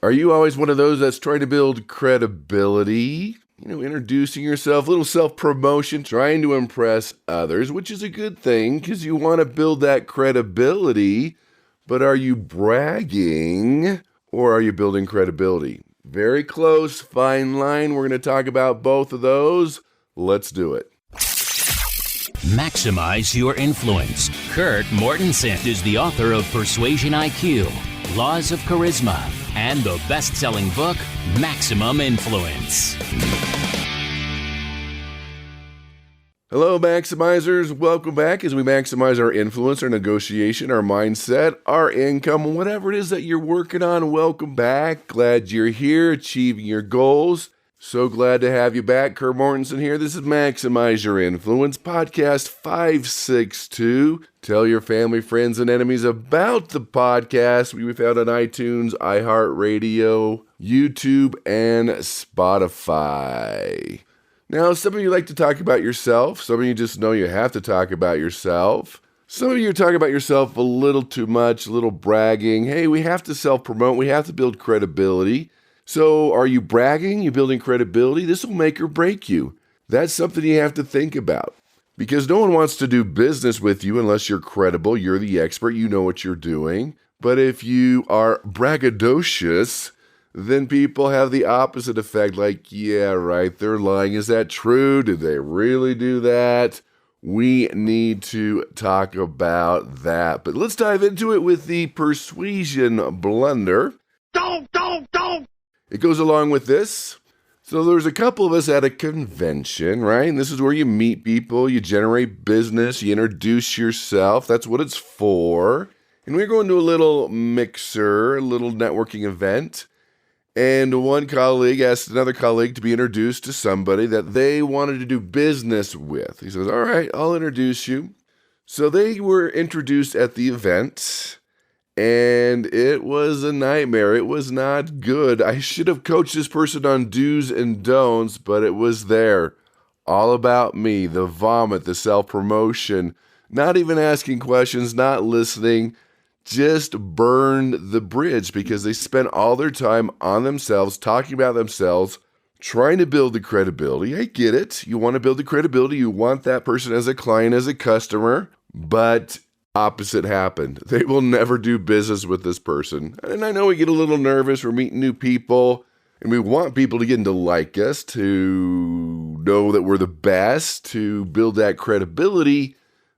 Are you always one of those that's trying to build credibility? Introducing yourself, a little self-promotion, trying to impress others, which is a good thing because you want to build that credibility. But are you bragging or are you building credibility? Very close, fine line. We're going to talk about both of those. Let's do it. Maximize your influence. Kurt Mortensen is the author of Persuasion IQ, Laws of Charisma, and the best-selling book, Maximum Influence. Hello, Maximizers. Welcome back as we maximize our influence, our negotiation, our mindset, our income, whatever it is that you're working on. Welcome back. Glad you're here, achieving your goals. So glad to have you back. Kurt Mortensen here. This is Maximize Your Influence, podcast 562. Tell your family, friends, and enemies about the podcast. We found on iTunes, iHeartRadio, YouTube, and Spotify. Now, some of you like to talk about yourself. Some of you just know you have to talk about yourself. Some of you talk about yourself a little too much, a little bragging. Hey, we have to self-promote. We have to build credibility. So are you bragging? You building credibility? This will make or break you. That's something you have to think about. Because no one wants to do business with you unless you're credible. You're the expert. You know what you're doing. But if you are braggadocious, then people have the opposite effect, like, yeah, right, they're lying. Is that true? Did they really do that? We need to talk about that. But let's dive into it with the persuasion blunder. Don't! It goes along with this. So there's a couple of us at a convention, right? And this is where you meet people, you generate business, you introduce yourself. That's what it's for. And we're going to a little mixer, a little networking event. And one colleague asked another colleague to be introduced to somebody that they wanted to do business with. He says, all right, I'll introduce you. So they were introduced at the event, and it was a nightmare. It was not good. I should have coached this person on do's and don'ts, but it was there. All about me, the vomit, the self-promotion, not even asking questions, not listening. Just burned the bridge because they spent all their time on themselves, talking about themselves, trying to build the credibility. I get it. You want to build the credibility. You want that person as a client, as a customer, but opposite happened. They will never do business with this person. And I know we get a little nervous. We're meeting new people, and we want people to get to like us, to know that we're the best, to build that credibility.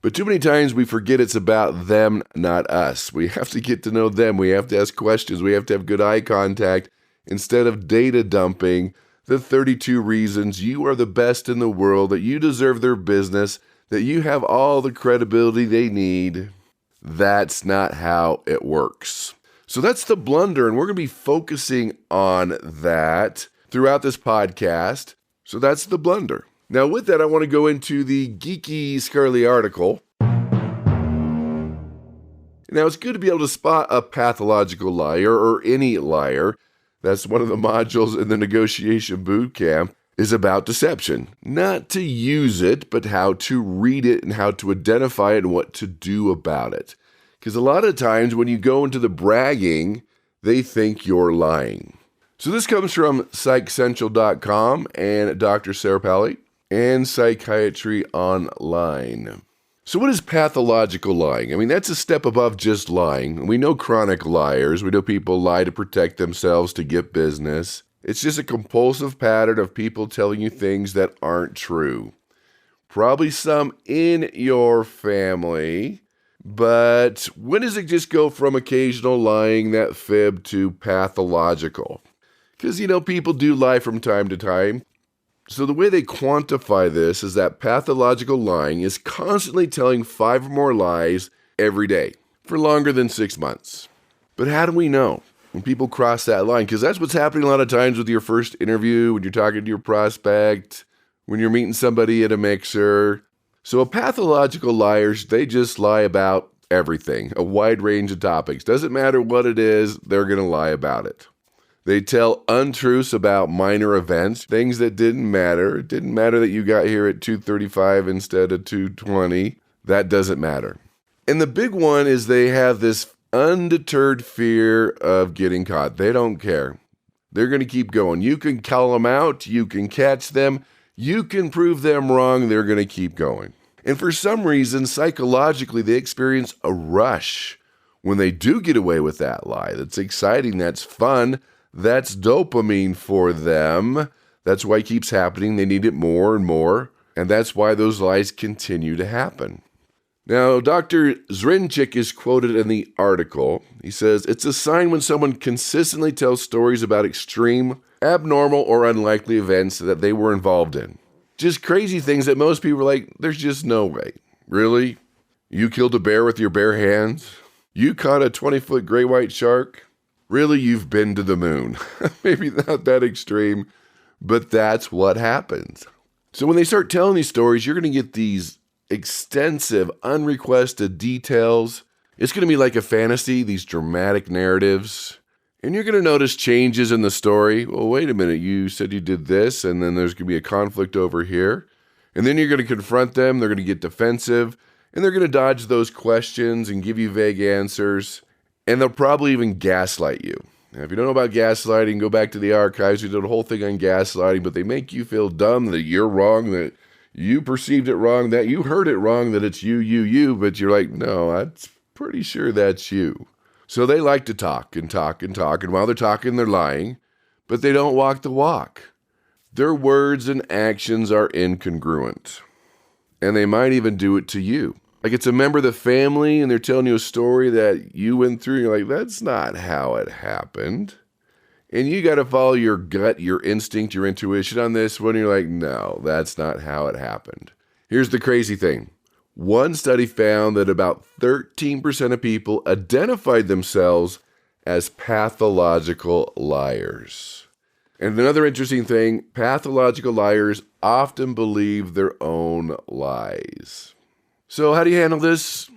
But too many times we forget it's about them, not us. We have to get to know them. We have to ask questions. We have to have good eye contact instead of data dumping the 32 reasons you are the best in the world, that you deserve their business, that you have all the credibility they need. That's not how it works. So that's the blunder, and we're going to be focusing on that throughout this podcast. So that's the blunder. Now, with that, I want to go into the geeky Scarly article. Now, it's good to be able to spot a pathological liar or any liar. That's one of the modules in the negotiation boot camp is about deception. Not to use it, but how to read it and how to identify it and what to do about it. Because a lot of times when you go into the bragging, they think you're lying. So this comes from PsychCentral.com and Dr. Sarah Pally and Psychiatry Online. So what is pathological lying? I mean, that's a step above just lying. We know chronic liars. We know people lie to protect themselves, to get business. It's just a compulsive pattern of people telling you things that aren't true. Probably some in your family, but when does it just go from occasional lying, that fib, to pathological? Because, people do lie from time to time. So the way they quantify this is that pathological lying is constantly telling 5 or more lies every day for longer than 6 months. But how do we know when people cross that line? Because that's what's happening a lot of times with your first interview, when you're talking to your prospect, when you're meeting somebody at a mixer. So a pathological liars, they just lie about everything, a wide range of topics. Doesn't matter what it is, they're going to lie about it. They tell untruths about minor events, things that didn't matter. It didn't matter that you got here at 2:35 instead of 2:20. That doesn't matter. And the big one is they have this undeterred fear of getting caught. They don't care. They're going to keep going. You can call them out. You can catch them. You can prove them wrong. They're going to keep going. And for some reason, psychologically, they experience a rush when they do get away with that lie. That's exciting. That's fun. That's dopamine for them. That's why it keeps happening. They need it more and more. And that's why those lies continue to happen. Now, Dr. Zrinchik is quoted in the article. He says, it's a sign when someone consistently tells stories about extreme, abnormal, or unlikely events that they were involved in. Just crazy things that most people are like, there's just no way. Really? You killed a bear with your bare hands? You caught a 20-foot gray white shark? Really, you've been to the moon. Maybe not that extreme, but that's what happens. So when they start telling these stories, you're going to get these extensive, unrequested details. It's going to be like a fantasy, these dramatic narratives. And you're going to notice changes in the story. Well, wait a minute, you said you did this, and then there's going to be a conflict over here. And then you're going to confront them, they're going to get defensive, and they're going to dodge those questions and give you vague answers. And they'll probably even gaslight you. Now, if you don't know about gaslighting, go back to the archives. We did a whole thing on gaslighting, but they make you feel dumb, that you're wrong, that you perceived it wrong, that you heard it wrong, that it's you, but you're like, no, I'm pretty sure that's you. So they like to talk, and while they're talking, they're lying, but they don't walk the walk. Their words and actions are incongruent, and they might even do it to you. Like it's a member of the family, and they're telling you a story that you went through, and you're like, that's not how it happened. And you got to follow your gut, your instinct, your intuition on this one. You're like, no, that's not how it happened. Here's the crazy thing. One study found that about 13% of people identified themselves as pathological liars. And another interesting thing, pathological liars often believe their own lies. So how do you handle this?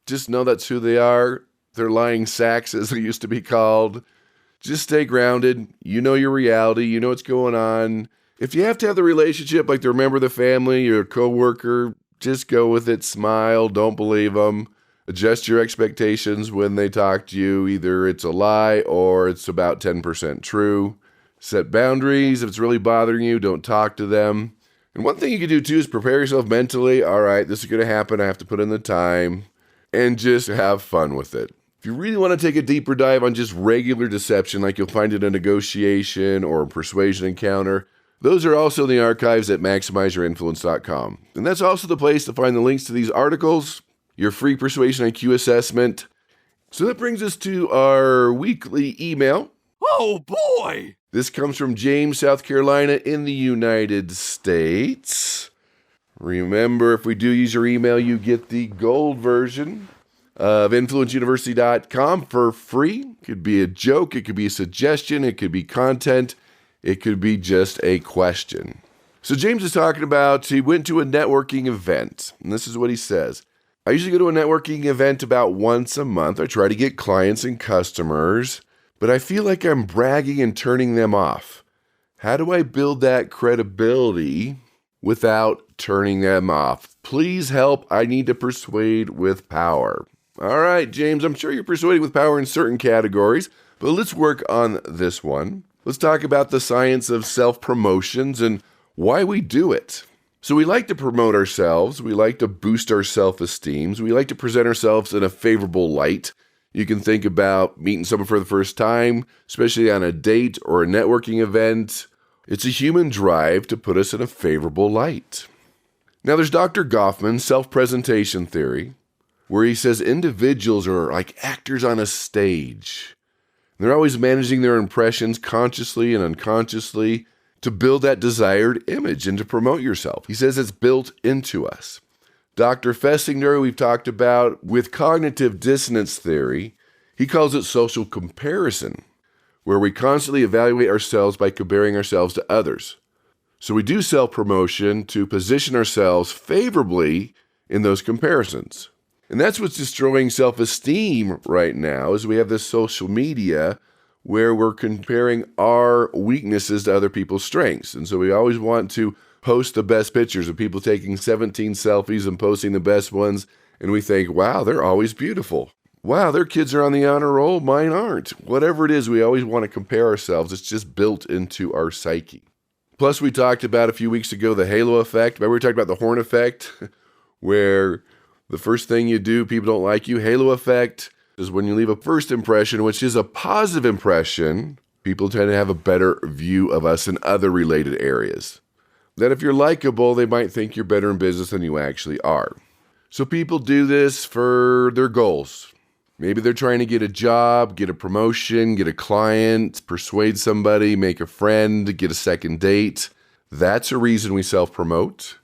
Just know that's who they are. They're lying sacks, as they used to be called. Just stay grounded. You know your reality. You know what's going on. If you have to have the relationship, like they're a member of the family, your coworker, just go with it. Smile. Don't believe them. Adjust your expectations when they talk to you. Either it's a lie or it's about 10% true. Set boundaries. If it's really bothering you, don't talk to them. And one thing you can do too is prepare yourself mentally. All right, this is going to happen. I have to put in the time. And just have fun with it. If you really want to take a deeper dive on just regular deception, like you'll find it in a negotiation or a persuasion encounter, those are also in the archives at maximizeyourinfluence.com. And that's also the place to find the links to these articles, your free persuasion IQ assessment. So that brings us to our weekly email. Oh boy! This comes from James, South Carolina in the United States. Remember, if we do use your email, you get the gold version of influenceuniversity.com for free. It could be a joke, it could be a suggestion, it could be content, it could be just a question. So James is talking about, he went to a networking event, and this is what he says. I usually go to a networking event about once a month. I try to get clients and customers, but I feel like I'm bragging and turning them off. How do I build that credibility without turning them off? Please help. I need to persuade with power. All right, James, I'm sure you're persuading with power in certain categories, but let's work on this one. Let's talk about the science of self-promotions and why we do it. So we like to promote ourselves. We like to boost our self-esteem. We like to present ourselves in a favorable light. You can think about meeting someone for the first time, especially on a date or a networking event. It's a human drive to put us in a favorable light. Now, there's Dr. Goffman's self-presentation theory, where he says individuals are like actors on a stage. They're always managing their impressions consciously and unconsciously to build that desired image and to promote yourself. He says it's built into us. Dr. Fessinger, we've talked about with cognitive dissonance theory, he calls it social comparison, where we constantly evaluate ourselves by comparing ourselves to others. So we do self-promotion to position ourselves favorably in those comparisons. And that's what's destroying self-esteem right now, is we have this social media where we're comparing our weaknesses to other people's strengths. And so we always want to post the best pictures of people taking 17 selfies and posting the best ones. And we think, wow, they're always beautiful. Wow, their kids are on the honor roll, mine aren't. Whatever it is, we always want to compare ourselves. It's just built into our psyche. Plus, we talked about a few weeks ago the halo effect. Remember we talked about the horn effect, where the first thing you do, people don't like you. Halo effect is when you leave a first impression, which is a positive impression. People tend to have a better view of us in other related areas. That if you're likable, they might think you're better in business than you actually are. So people do this for their goals. Maybe they're trying to get a job, get a promotion, get a client, persuade somebody, make a friend, get a second date. That's a reason we self-promote.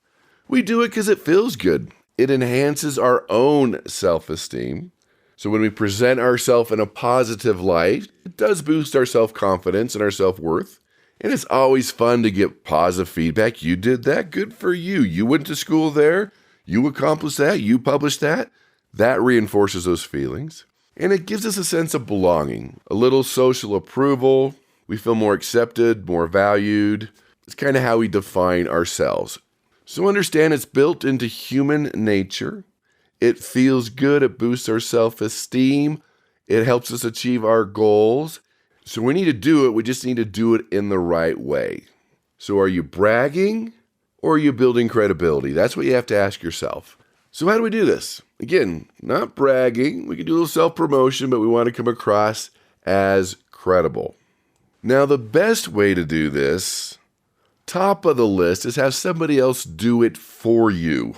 We do it because it feels good. It enhances our own self-esteem. So when we present ourselves in a positive light, it does boost our self-confidence and our self-worth. And it's always fun to get positive feedback. You did that, good for you. You went to school there, you accomplished that, you published that. That reinforces those feelings. And it gives us a sense of belonging, a little social approval. We feel more accepted, more valued. It's kind of how we define ourselves. So understand it's built into human nature. It feels good. It boosts our self-esteem. It helps us achieve our goals. So we need to do it. We just need to do it in the right way. So are you bragging or are you building credibility? That's what you have to ask yourself. So how do we do this? Again, not bragging. We can do a little self-promotion, but we want to come across as credible. Now, the best way to do this, top of the list, is have somebody else do it for you.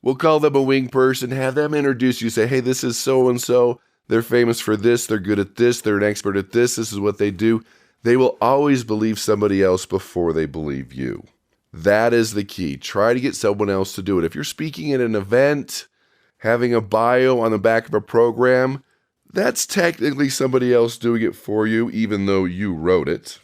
We'll call them a wing person, have them introduce you, say, hey, this is so-and-so. They're famous for this. They're good at this. They're an expert at this. This is what they do. They will always believe somebody else before they believe you. That is the key. Try to get someone else to do it. If you're speaking at an event, having a bio on the back of a program, that's technically somebody else doing it for you, even though you wrote it.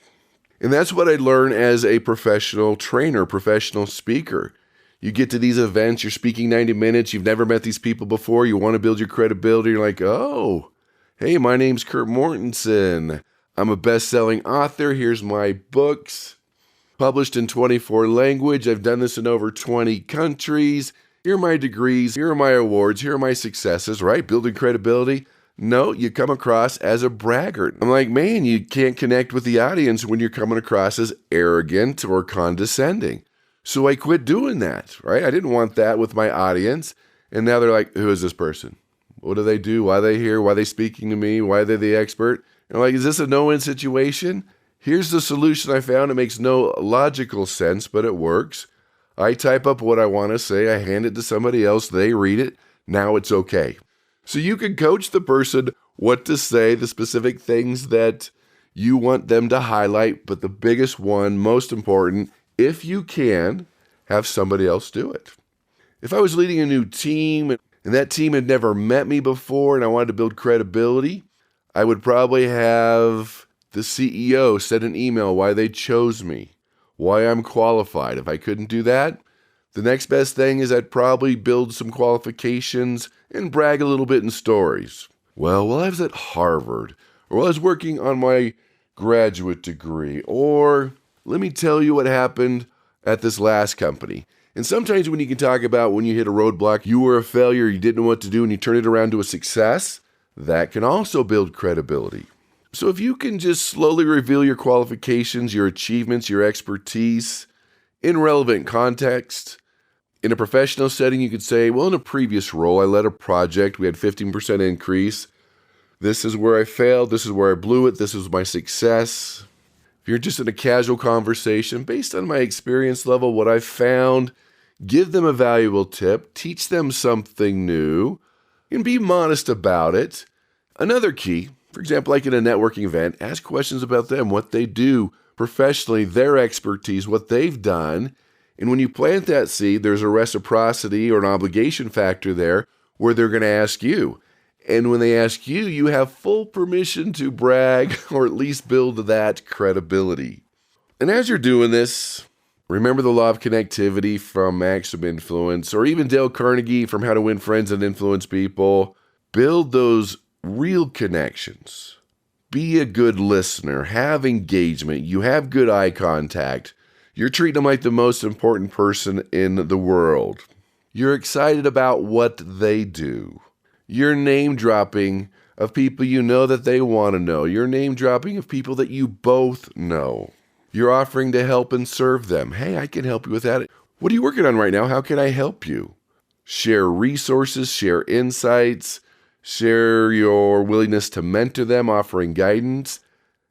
And that's what I learned as a professional trainer, professional speaker. You get to these events, you're speaking 90 minutes, you've never met these people before, you want to build your credibility, you're like, oh, hey, my name's Kurt Mortensen. I'm a best-selling author, here's my books. Published in 24 languages. I've done this in over 20 countries. Here are my degrees. Here are my awards. Here are my successes, right? Building credibility. No, you come across as a braggart. I'm like, man, you can't connect with the audience when you're coming across as arrogant or condescending. So I quit doing that, right? I didn't want that with my audience. And now they're like, who is this person? What do they do? Why are they here? Why are they speaking to me? Why are they the expert? And I'm like, is this a no-win situation? Here's the solution I found. It makes no logical sense, but it works. I type up what I want to say. I hand it to somebody else. They read it. Now it's okay. So you can coach the person what to say, the specific things that you want them to highlight. But the biggest one, most important, if you can, have somebody else do it. If I was leading a new team and that team had never met me before and I wanted to build credibility, I would probably have the CEO send an email why they chose me, why I'm qualified. If I couldn't do that, the next best thing is I'd probably build some qualifications and brag a little bit in stories. Well, while I was at Harvard, or while I was working on my graduate degree, or let me tell you what happened at this last company. And sometimes when you can talk about when you hit a roadblock, you were a failure, you didn't know what to do, and you turn it around to a success, that can also build credibility. So if you can just slowly reveal your qualifications, your achievements, your expertise in relevant context. In a professional setting, you could say, well, in a previous role, I led a project. We had 15% increase. This is where I failed. This is where I blew it. This was my success. If you're just in a casual conversation, based on my experience level, what I found, give them a valuable tip, teach them something new, and be modest about it. Another key, for example, like in a networking event, ask questions about them, what they do professionally, their expertise, what they've done. And when you plant that seed, there's a reciprocity or an obligation factor there where they're going to ask you. And when they ask you, you have full permission to brag or at least build that credibility. And as you're doing this, remember the law of connectivity from Maximum Influence, or even Dale Carnegie from How to Win Friends and Influence People. Build those real connections. Be a good listener. Have engagement. You have good eye contact. You're treating them like the most important person in the world. You're excited about what they do. You're name dropping of people you know that they want to know. You're name dropping of people that you both know. You're offering to help and serve them. Hey, I can help you with that. What are you working on right now? How can I help you? Share resources, share insights, share your willingness to mentor them, offering guidance.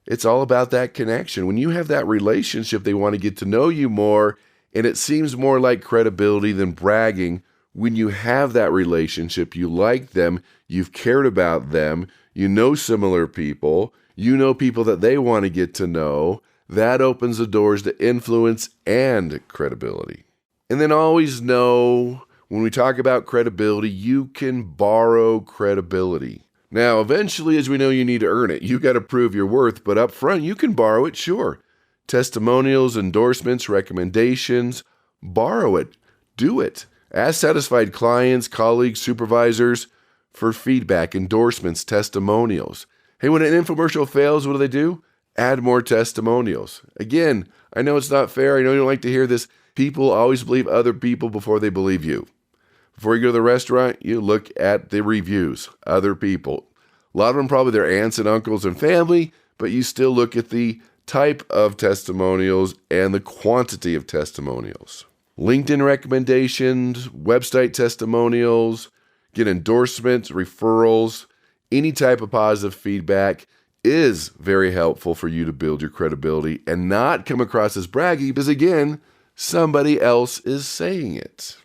It's all about that connection. When you have that relationship, they want to get to know you more, and it seems more like credibility than bragging. When you have that relationship, you like them, you've cared about them, you know similar people, you know people that they want to get to know, that opens the doors to influence and credibility. And then always know, when we talk about credibility, you can borrow credibility. Now, eventually, as we know, you need to earn it. You got to prove your worth, but up front, you can borrow it, sure. Testimonials, endorsements, recommendations, borrow it, do it. Ask satisfied clients, colleagues, supervisors for feedback, endorsements, testimonials. Hey, when an infomercial fails, what do? Add more testimonials. Again, I know it's not fair. I know you don't like to hear this. People always believe other people before they believe you. Before you go to the restaurant, you look at the reviews, other people. A lot of them probably their aunts and uncles and family, but you still look at the type of testimonials and the quantity of testimonials. LinkedIn recommendations, website testimonials, get endorsements, referrals, any type of positive feedback is very helpful for you to build your credibility and not come across as braggy because, again, somebody else is saying it.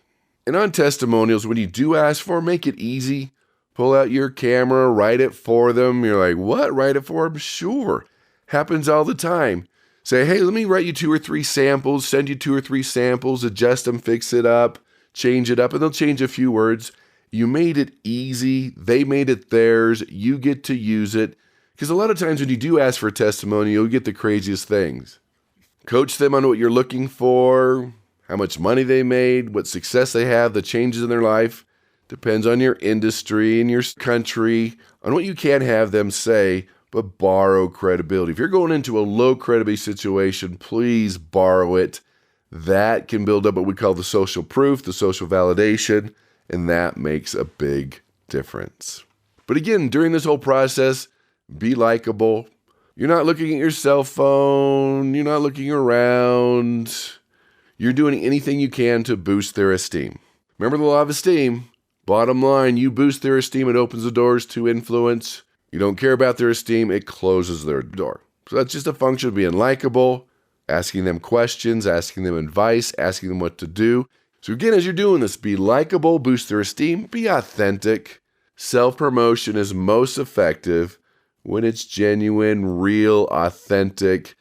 And on testimonials, when you do ask for, make it easy. Pull out your camera, write it for them. You're like, what? Write it for them? Sure. Happens all the time. Say, hey, let me write you 2 or 3 samples, send you 2 or 3 samples, adjust them, fix it up, change it up, and they'll change a few words. You made it easy. They made it theirs. You get to use it. Because a lot of times when you do ask for a testimonial, you get the craziest things. Coach them on what you're looking for, how much money they made, what success they have, the changes in their life. Depends on your industry and your country, on what you can have them say, but borrow credibility. If you're going into a low credibility situation, please borrow it. That can build up what we call the social proof, the social validation, and that makes a big difference. But again, during this whole process, be likable. You're not looking at your cell phone. You're not looking around. You're doing anything you can to boost their esteem. Remember the law of esteem. Bottom line, you boost their esteem, it opens the doors to influence. You don't care about their esteem, it closes their door. So that's just a function of being likable, asking them questions, asking them advice, asking them what to do. So again, as you're doing this, be likable, boost their esteem, be authentic. Self-promotion is most effective when it's genuine, real, authentic,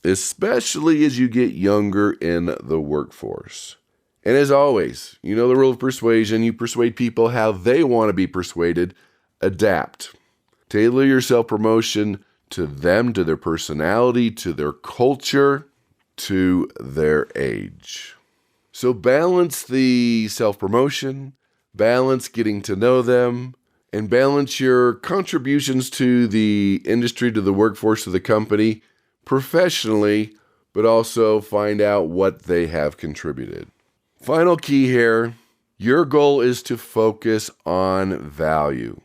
especially as you get younger in the workforce. And as always, you know the rule of persuasion. You persuade people how they want to be persuaded. Adapt. Tailor your self-promotion to them, to their personality, to their culture, to their age. So balance the self-promotion, balance getting to know them, and balance your contributions to the industry, to the workforce, to the company, professionally, but also find out what they have contributed. Final key here, your goal is to focus on value.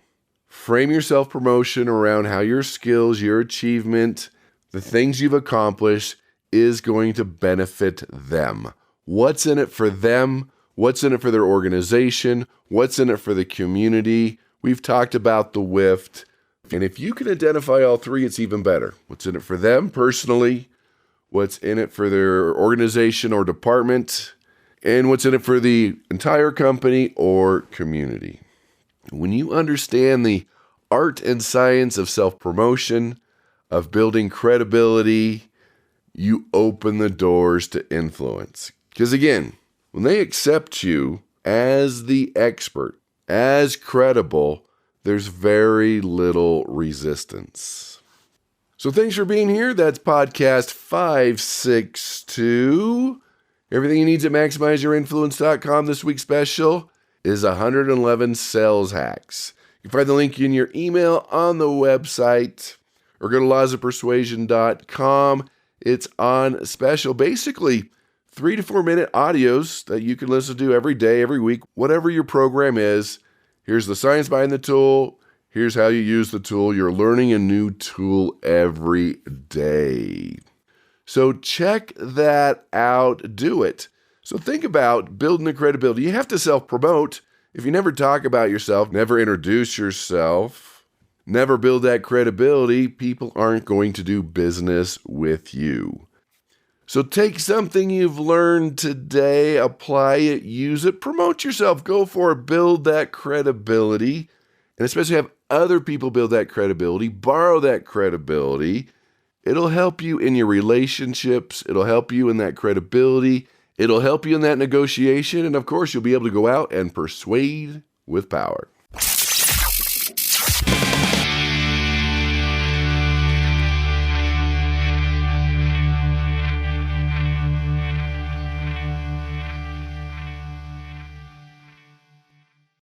Frame your self-promotion around how your skills, your achievement, the things you've accomplished is going to benefit them. What's in it for them? What's in it for their organization? What's in it for the community? We've talked about the WIFT. And if you can identify all three, it's even better. What's in it for them personally? What's in it for their organization or department? And what's in it for the entire company or community? When you understand the art and science of self-promotion, of building credibility, you open the doors to influence. Because again, when they accept you as the expert, as credible, there's very little resistance. So thanks for being here. That's podcast 562. Everything you need to maximizeyourinfluence.com. This week's special is 111 sales hacks. You can find the link in your email on the website or go to lawsofpersuasion.com. It's on special. Basically, 3 to 4 minute audios that you can listen to every day, every week, whatever your program is. Here's the science behind the tool. Here's how you use the tool. You're learning a new tool every day. So check that out. Do it. So think about building the credibility. You have to self-promote. If you never talk about yourself, never introduce yourself, never build that credibility, people aren't going to do business with you. So take something you've learned today, apply it, use it, promote yourself, go for it, build that credibility, and especially have other people build that credibility, borrow that credibility. It'll help you in your relationships. It'll help you in that credibility. It'll help you in that negotiation. And of course, you'll be able to go out and persuade with power.